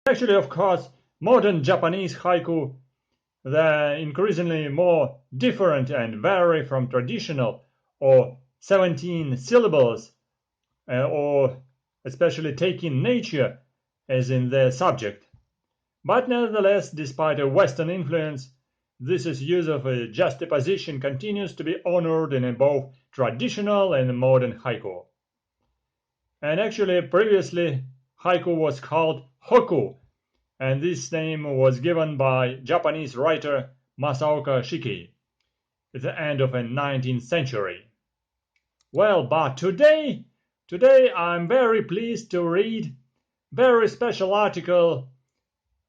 Actually, of course, modern Japanese haiku, they're increasingly more different and vary from traditional or 17 syllables, or especially taking nature as in their subject. But nevertheless, despite a Western influence, this use of a juxtaposition continues to be honored in both traditional and modern haiku. And actually, previously, haiku was called hokku, and this name was given by Japanese writer Masaoka Shiki at the end of the 19th century. Well, but today I'm very pleased to read very special article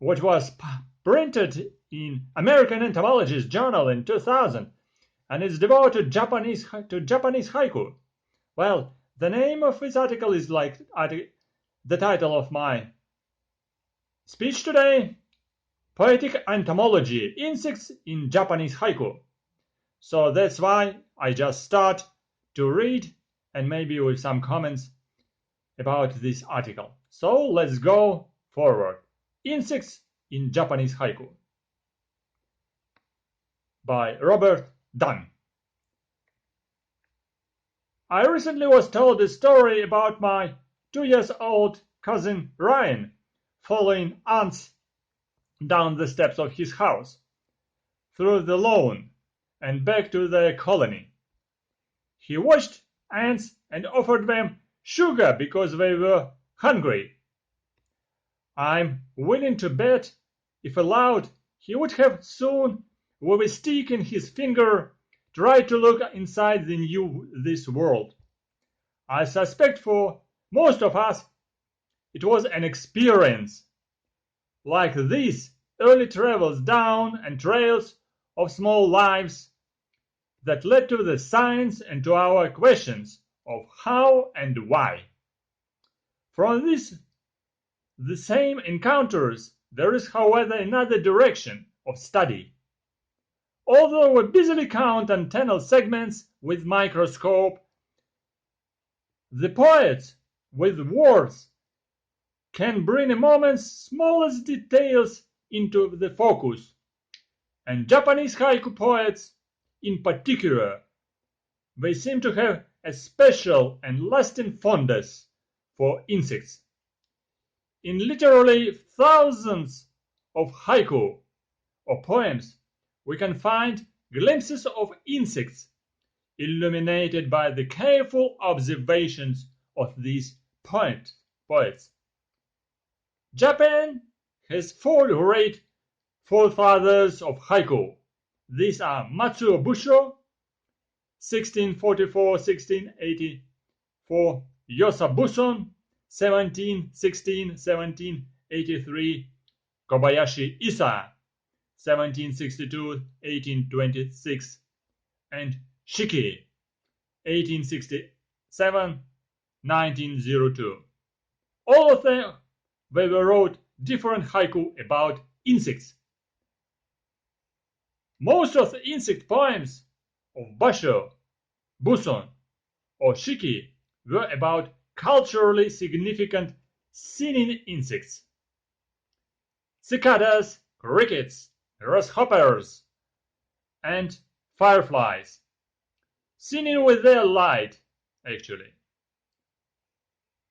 which was printed in American Entomologist journal in 2000, and it's devoted to Japanese haiku. Well, the name of this article is like the title of my speech today: Poetic Entomology, Insects in Japanese Haiku. So that's why I just start to read, and maybe with some comments about this article. So let's go forward. Insects in Japanese Haiku by R.R.Dunn. I recently was told a story about my 2-year-old cousin Ryan following ants down the steps of his house, through the lawn, and back to their colony. He watched ants and offered them sugar because they were hungry. I'm willing to bet, if allowed, he would have soon, with a stick in his finger, tried to look inside this world. I suspect for most of us it was an experience like these early travels down and trails of small lives that led to the science and to our questions of how and why. From the same encounters, there is, however, another direction of study. Although we busily count antennal segments with microscope, the poets with words can bring a moment's smallest details into the focus, and Japanese haiku poets in particular, they seem to have a special and lasting fondness for insects. In literally thousands of haiku or poems, we can find glimpses of insects illuminated by the careful observations of these poets. Japan has four great forefathers of haiku. These are Matsuo Basho, 1644–1684, Yosa Buson, 1716–1783, Kobayashi Issa, 1762–1826, and Shiki, 1867–1902. All of them they wrote different haiku about insects. Most of the insect poems of Basho, Buson, or Shiki were about culturally significant singing insects. Cicadas, crickets, grasshoppers, and fireflies, singing with their light, actually,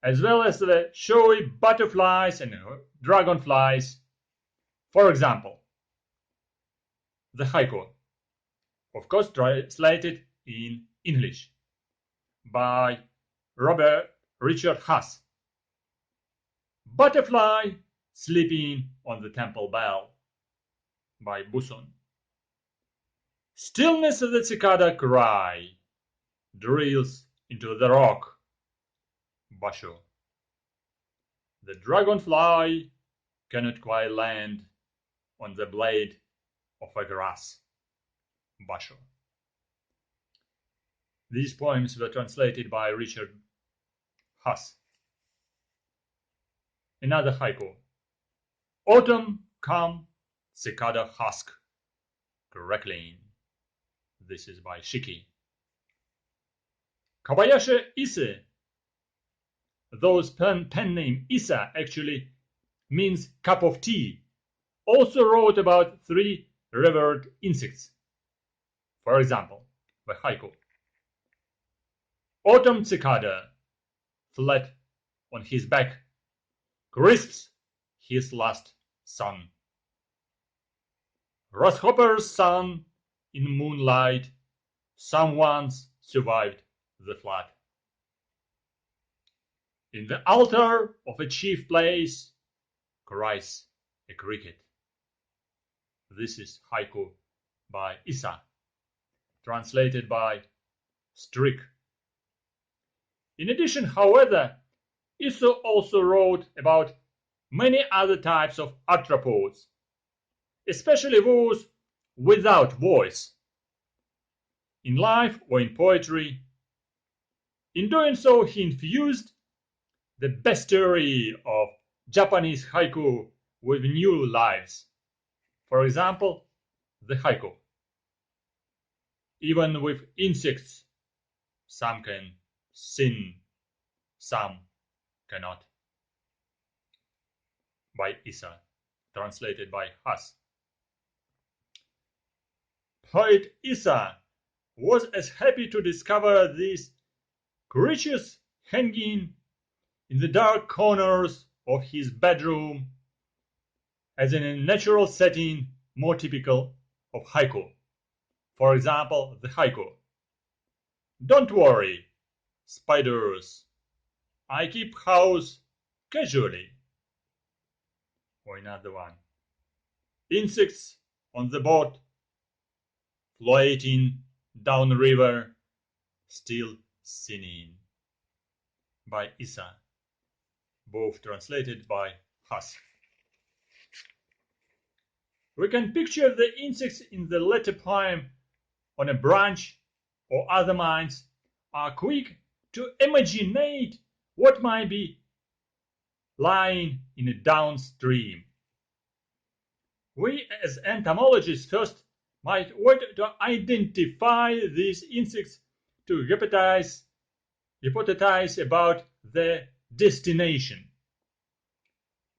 as well as the showy butterflies and dragonflies. For example, the haiku, of course translated in English by Richard Haas. Butterfly sleeping on the temple bell by Buson. Stillness of the cicada cry drills into the rock, Basho. The dragonfly cannot quite land on the blade of a grass, Basho. These poems were translated by Richard Haas. Another haiku. Autumn come, cicada husk, crackling. This is by Shiki. Kobayashi Issa. Those pen name Issa actually means cup of tea, also wrote about 3 revered insects. For example, the haiku. Autumn cicada, flat on his back, crisps his last song. Grasshopper's son in moonlight, someone's survived the flood. In the altar of a chief place, cries a cricket. This is haiku by Issa, translated by Strick. In addition, however, Issa also wrote about many other types of arthropods, especially those without voice, in life or in poetry. In doing so, he infused the bestiary of Japanese haiku with new lives. For example, the haiku. Even with insects, some can sing, some cannot. By Issa, translated by Haas. Poet Issa was as happy to discover these creatures hanging in the dark corners of his bedroom as in a natural setting more typical of haiku. For example, the haiku. Don't worry, spiders, I keep house casually. Or another one. Insects on the boat, floating down river, still singing. By Issa, both translated by Haas. We can picture the insects in the latter poem on a branch, or other minds are quick to imaginate what might be lying in a downstream. We as entomologists first might want to identify these insects to hypothesize about their destination.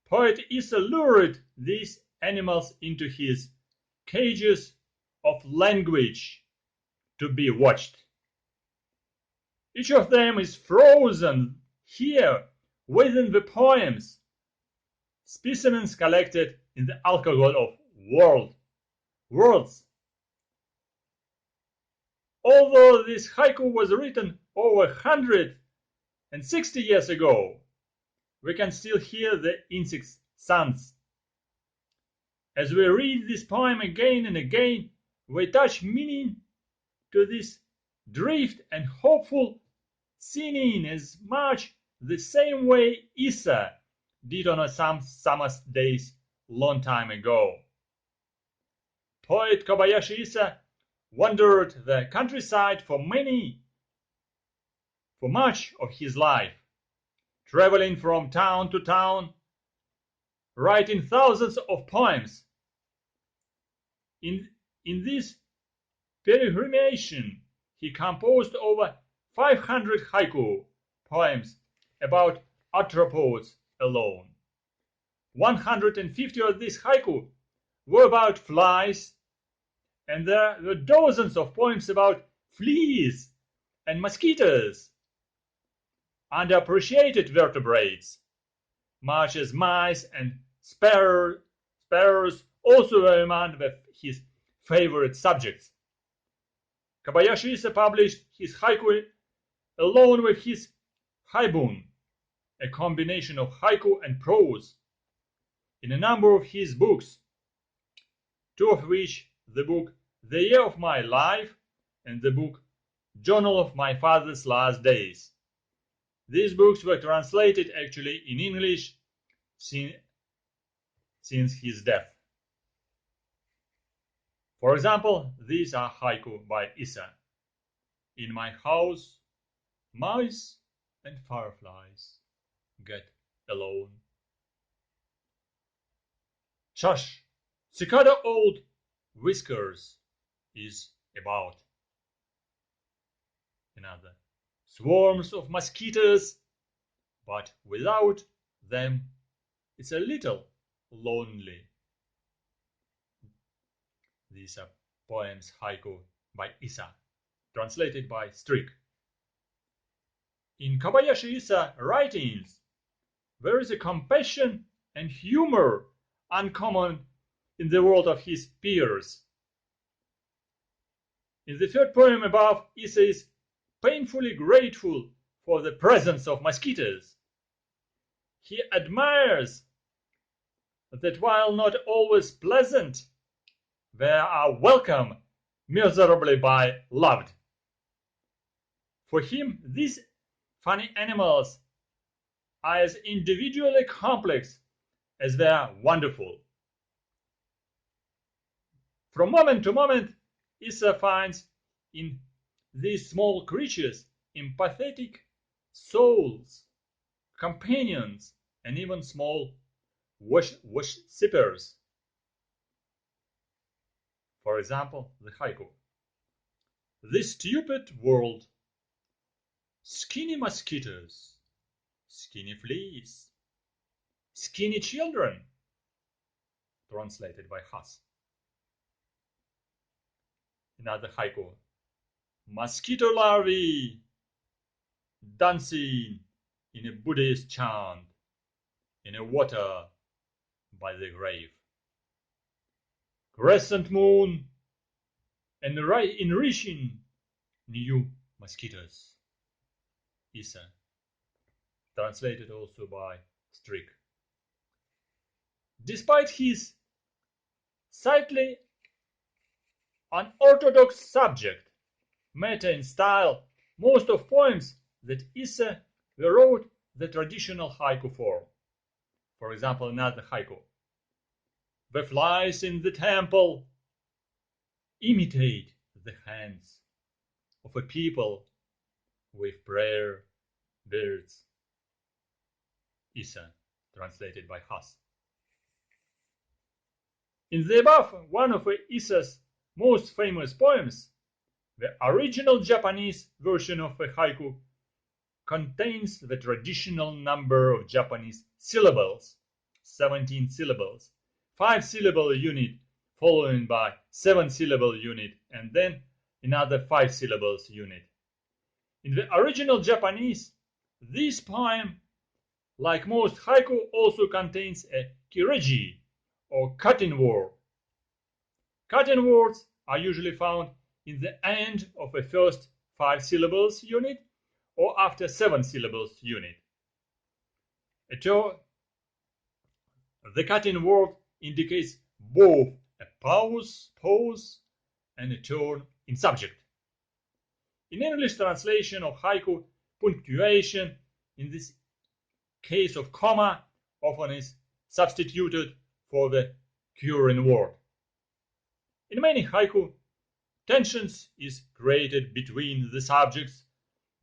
Poet Issa lured these animals into his cages of language to be watched. Each of them is frozen here within the poems, specimens collected in the alcohol of words. Although this haiku was written over 160 years ago, we can still hear the insects' songs. As we read this poem again and again, we attach meaning to this drift and hopeful singing as much the same way Issa did on some summer's days long time ago. Poet Kobayashi Issa wandered the countryside for much of his life, traveling from town to town, writing thousands of poems. In this peregrination, he composed over 500 haiku poems about arthropods alone. 150 of these haiku were about flies, and there were dozens of poems about fleas and mosquitoes, underappreciated vertebrates, much as mice and sparrows also were among his favorite subjects. Kobayashi Issa published his haiku along with his haibun, a combination of haiku and prose, in a number of his books, two of which, the book The Year of My Life and the book Journal of My Father's Last Days. These books were translated actually in English since his death. For example, these are haiku by Issa. In my house, mice and fireflies get alone. Shush! Cicada old whiskers is about. Another. Swarms of mosquitoes, but without them It's a little lonely. These are poems haiku by Issa, translated by Strick. In Kobayashi Issa writings, there is a compassion and humor uncommon in the world of his peers. In the third poem above, Issa is painfully grateful for the presence of mosquitoes. He admires that while not always pleasant, they are welcome miserably by loved. For him, these funny animals are as individually complex as they are wonderful. From moment to moment, Issa finds in these small creatures empathetic souls, companions, and even small worshippers. For example, the haiku. This stupid world. Skinny mosquitoes, skinny fleas, skinny children. Translated by Haas. Another haiku. Mosquito larvae dancing in a Buddhist chant in a water by the grave. Crescent moon enriching new mosquitoes. Issa. Translated also by Strick. Despite his slightly unorthodox subject matter and style, most of poems that Issa wrote the traditional haiku form. For example, another haiku. The flies in the temple imitate the hands of a people with prayer beards. Issa, translated by Haas. In the above, one of Issa's most famous poems, the original Japanese version of a haiku contains the traditional number of Japanese syllables, 17 syllables, 5-syllable unit followed by 7-syllable unit, and then another 5 syllables unit. In the original Japanese, this poem, like most haiku, also contains a kireji, or cutting word. Cutting words are usually found in the end of a first 5 syllables unit or after 7 syllables unit. The cutting word indicates both a pause, and a turn in subject. In English translation of haiku, punctuation, in this case of comma, often is substituted for the current word. In many haiku, tensions is created between the subjects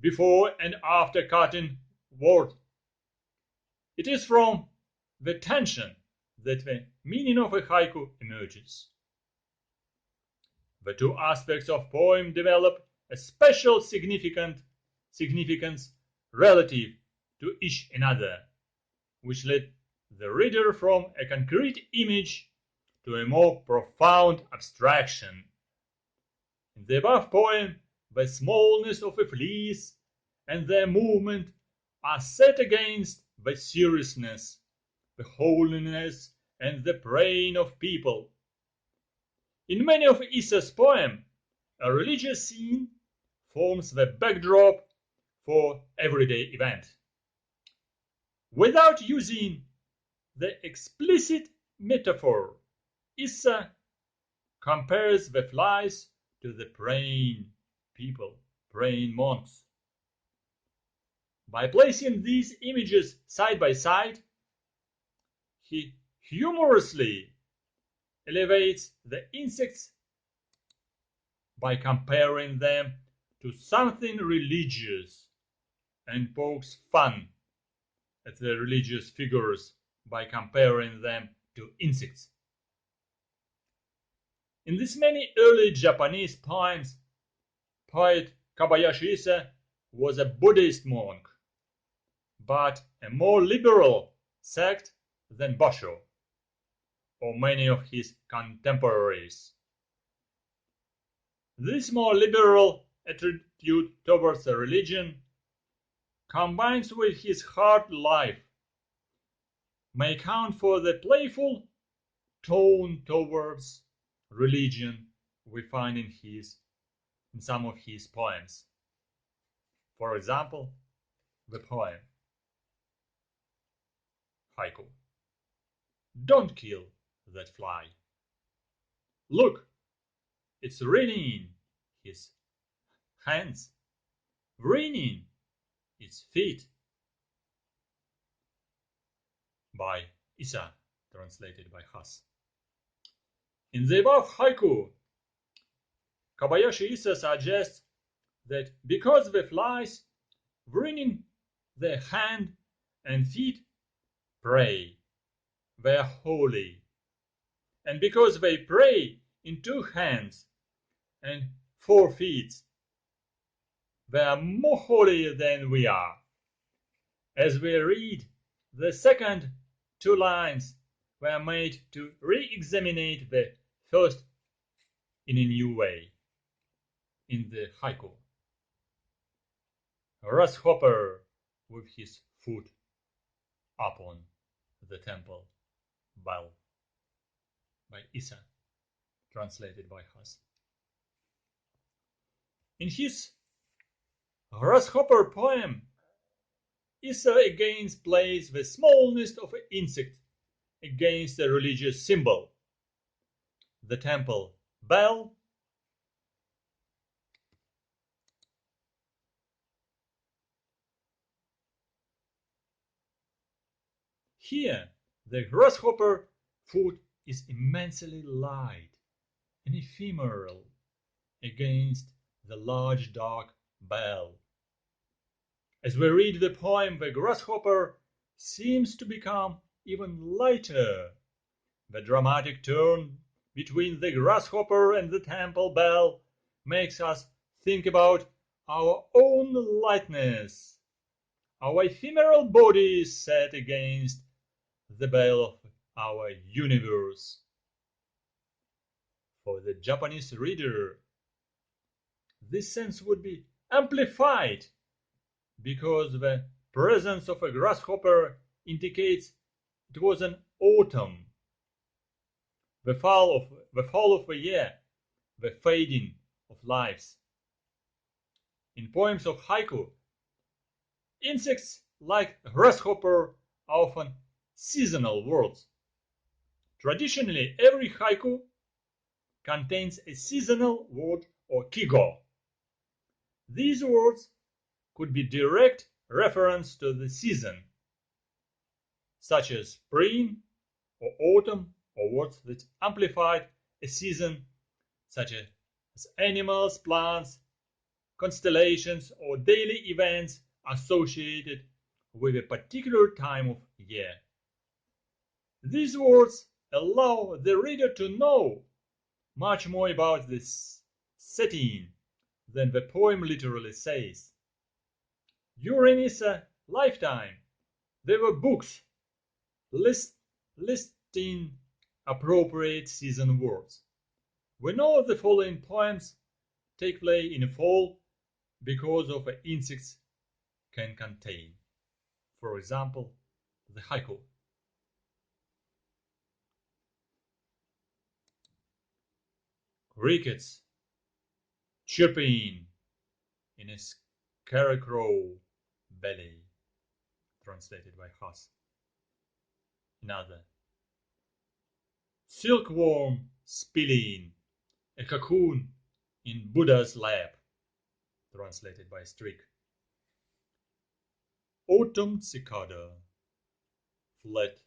before and after cutting word. It is from the tension that the meaning of a haiku emerges. The two aspects of poem develop a special significance relative to each other, which led the reader from a concrete image to a more profound abstraction. In the above poem, the smallness of the fleas and their movement are set against the seriousness, the holiness, and the praying of people. In many of Issa's poems, a religious scene forms the backdrop for everyday event. Without using the explicit metaphor, Issa compares the flies to the praying people, praying monks. By placing these images side by side, he humorously elevates the insects by comparing them to something religious and pokes fun at the religious figures by comparing them to insects. In these many early Japanese poems, poet Kobayashi Issa was a Buddhist monk, but a more liberal sect than Basho or many of his contemporaries. This more liberal attitude towards a religion, combined with his hard life, may account for the playful tone towards religion we find in some of his poems. For example, the poem Haiku. Don't kill that fly. Look, it's raining his hands, raining its feet. By Issa, translated by Hass. In the above haiku, Kobayashi Issa suggests that because the flies, wringing their hand and feet, pray, they are holy, and because they pray in 2 hands and 4 feet, they are more holy than we are. As we read, the second 2 lines were made to re-examine the first in a new way. In the haiku, a grasshopper with his foot upon the temple bell, by Issa, translated by Hass. In his grasshopper poem, Issa again plays the smallness of an insect against a religious symbol, the temple bell. Here, the grasshopper foot is immensely light and ephemeral against the large dark bell. As we read the poem, the grasshopper seems to become even lighter. The dramatic turn between the grasshopper and the temple bell makes us think about our own lightness, our ephemeral bodies set against the bell of our universe. For the Japanese reader, this sense would be amplified because the presence of a grasshopper indicates it was an autumn, the fall of a year, the fading of lives. In poems of haiku, insects like grasshopper are often seasonal words. Traditionally, every haiku contains a seasonal word or kigo. These words could be direct reference to the season, such as spring or autumn, or words that amplified a season, such as animals, plants, constellations, or daily events associated with a particular time of year. These words allow the reader to know much more about this setting than the poem literally says. During Issa's lifetime, there were books listing appropriate season words. We know the following poems take place in fall because of the insects can contain. For example, the haiku. Crickets chirping in a scarecrow belly, translated by Hass. Another. Silkworm spilling a cocoon in Buddha's lap, translated by Strick. Autumn cicada, flat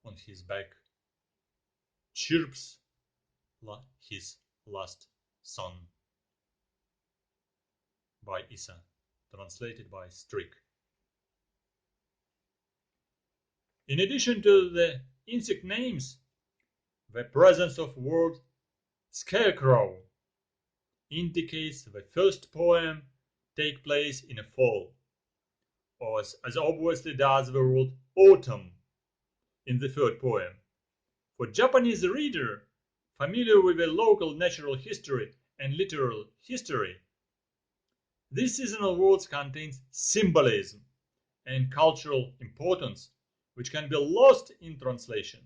on his back, chirps his last song, by Issa, translated by Strick. In addition to the insect names, the presence of word scarecrow indicates the first poem take place in a fall, or as obviously does the word autumn, in the third poem. For Japanese reader familiar with the local natural history and literal history, this seasonal words contains symbolism and cultural importance which can be lost in translation.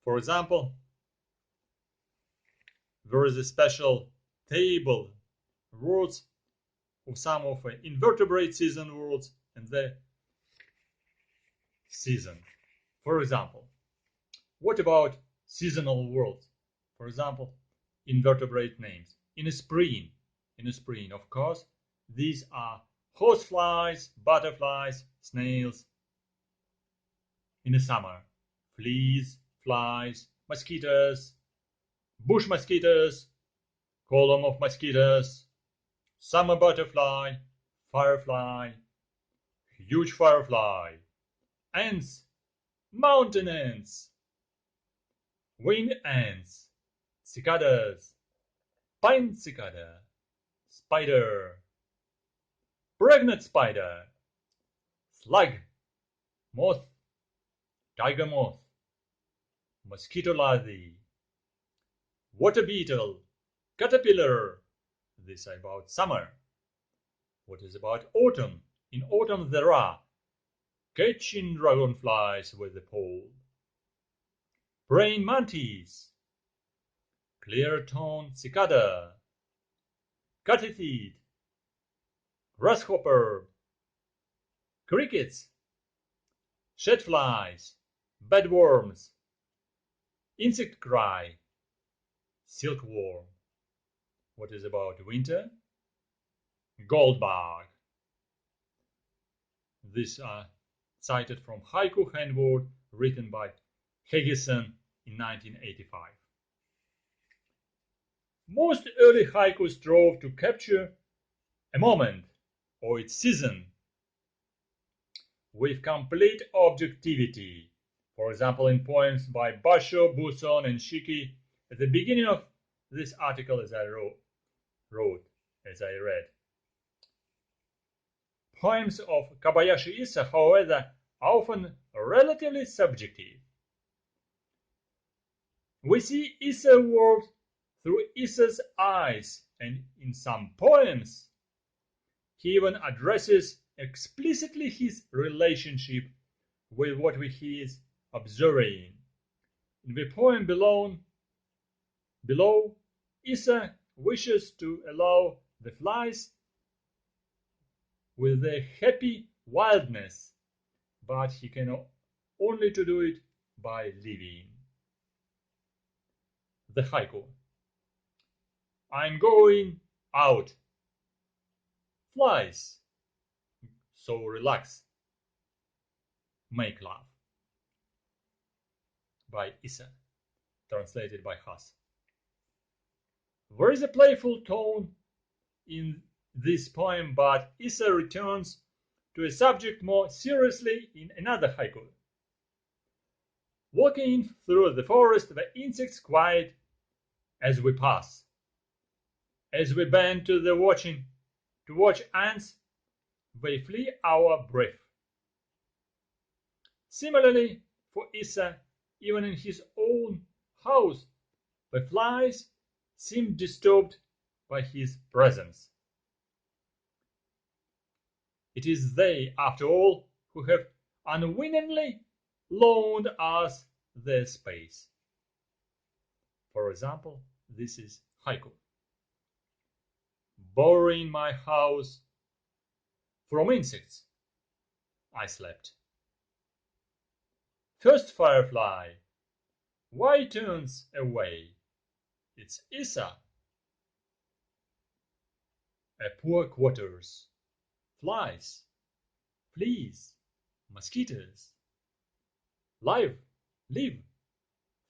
For example, there is a special table words of some of the invertebrate season words and the season. For example, what about seasonal words? For example, invertebrate names. In spring, of course, these are horseflies, butterflies, snails. In the summer, fleas, flies, mosquitoes, bush mosquitoes, column of mosquitoes, summer butterfly, firefly, huge firefly, ants, mountain ants, winged ants, cicadas, pine cicada, spider, pregnant spider, slug, moth, tiger moth, mosquito larvae, water beetle, caterpillar. This is about summer. What is about autumn? In autumn there are catching dragonflies with a pole, praying mantis, clear-toned cicada, katydid, grasshopper, crickets, shadflies, bagworms, insect cry, silkworm. What is about winter? Goldbug. These are cited from Haiku Handbook written by Hegison in 1985. Most early haiku strove to capture a moment or its season with complete objectivity. For example, in poems by Basho, Buson, and Shiki, at the beginning of this article as I read. Poems of Kobayashi Issa, however, are often relatively subjective. We see Issa world through Issa's eyes, and in some poems, he even addresses explicitly his relationship with what he is observing. In the poem below, Issa wishes to allow the flies with their happy wildness, but he can only to do it by living. The haiku. I'm going out. Flies. So relax. Make love. By Issa. Translated by Haas. There is a playful tone in this poem, but Issa returns to a subject more seriously in another haiku. Walking through the forest, the insects quiet as we pass. As we bend to watch ants, they flee our breath. Similarly, for Issa, even in his own house, the flies seem disturbed by his presence. It is they, after all, who have unwittingly loaned us their space. For example, this is haiku. Borrowing my house from insects, I slept. First firefly, why turns away? It's Issa. A poor quarters, flies, fleas, mosquitoes. Live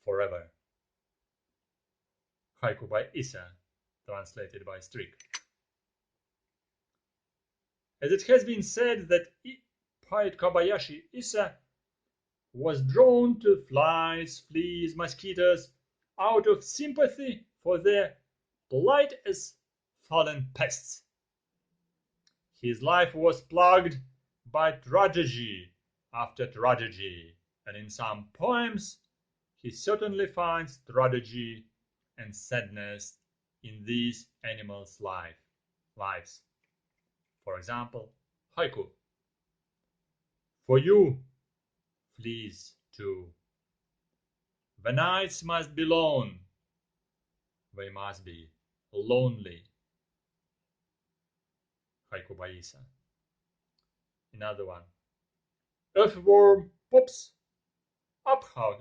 forever. Haiku by Issa, translated by Strick. As it has been said that poet Kobayashi Issa was drawn to flies, fleas, mosquitoes out of sympathy for their plight as fallen pests. His life was plagued by tragedy after tragedy, and in some poems he certainly finds tragedy and sadness in these animals' lives. For example, haiku. For you, fleas too. The nights must be long, they must be lonely. Haiku by Issa. Another one. Earthworm pops up how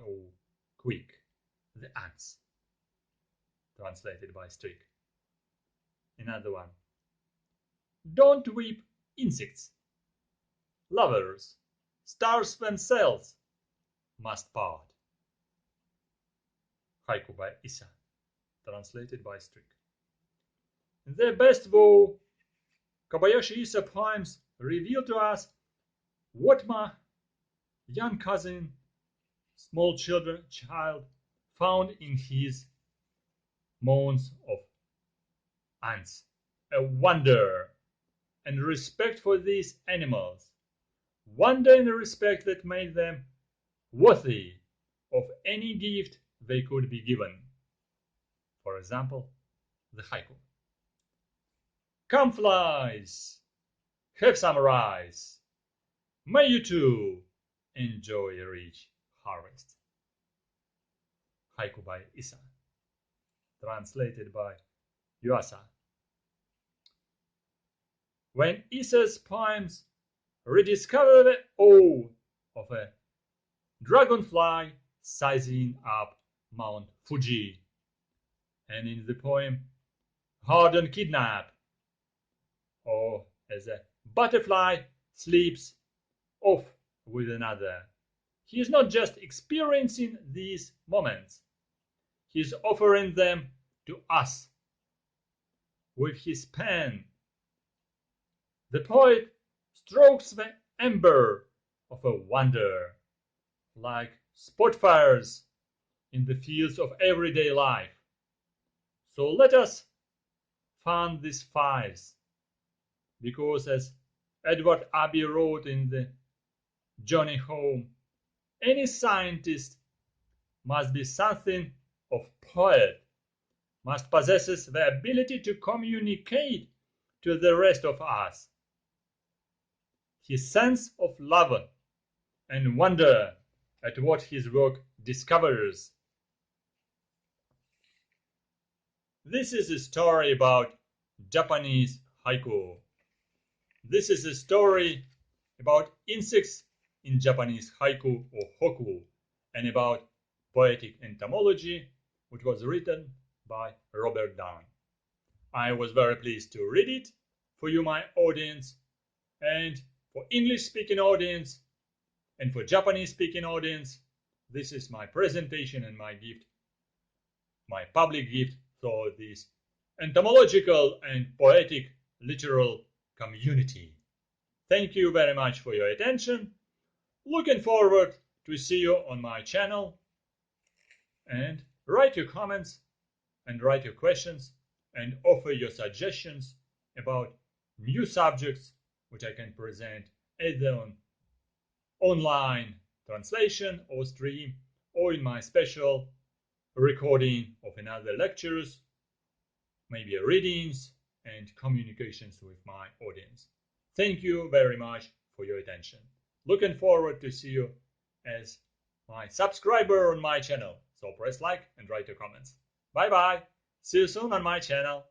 quick the ants. Translated by Strick. Another one. Don't weep, insects. Lovers, stars themselves must part. Haiku by Issa. Translated by Strick. The best though Kobayashi Issa poems reveal to us what my young cousin, small child, found in his mounds of ants. A wonder and respect for these animals. Wonder and respect that made them worthy of any gift they could be given. For example, the haiku. Come flies, have some rice. May you too enjoy a rich harvest. Haiku by Issa. Translated by Yuasa. When Issa's poems rediscover the awe of a dragonfly sizing up Mount Fuji, and in the poem R.R.Dunn Kidnap, or as a butterfly sleeps off with another, he is not just experiencing these moments, he is offering them to us with his pen. The poet strokes the ember of a wonder, like spot fires in the fields of everyday life. So let us fan these fires, because as Edward Abbey wrote in the Journey Home, any scientist must be something of poet, must possess the ability to communicate to the rest of us his sense of love and wonder at what his work discovers. This is a story about Japanese haiku. This is a story about insects in Japanese haiku or hoku, and about poetic entomology, which was written by R.R.Dunn. I was very pleased to read it for you, my audience, and for English-speaking audience, and for Japanese-speaking audience. This is my presentation and my gift, my public gift for this entomological and poetic literal community. Thank you very much for your attention. Looking forward to see you on my channel, and write your comments and write your questions and offer your suggestions about new subjects which I can present either on online translation or stream, or in my special recording of another lectures, maybe readings and communications with my audience. Thank you very much for your attention. Looking forward to see you as my subscriber on my channel. So press like and write your comments. Bye bye. See you soon on my channel.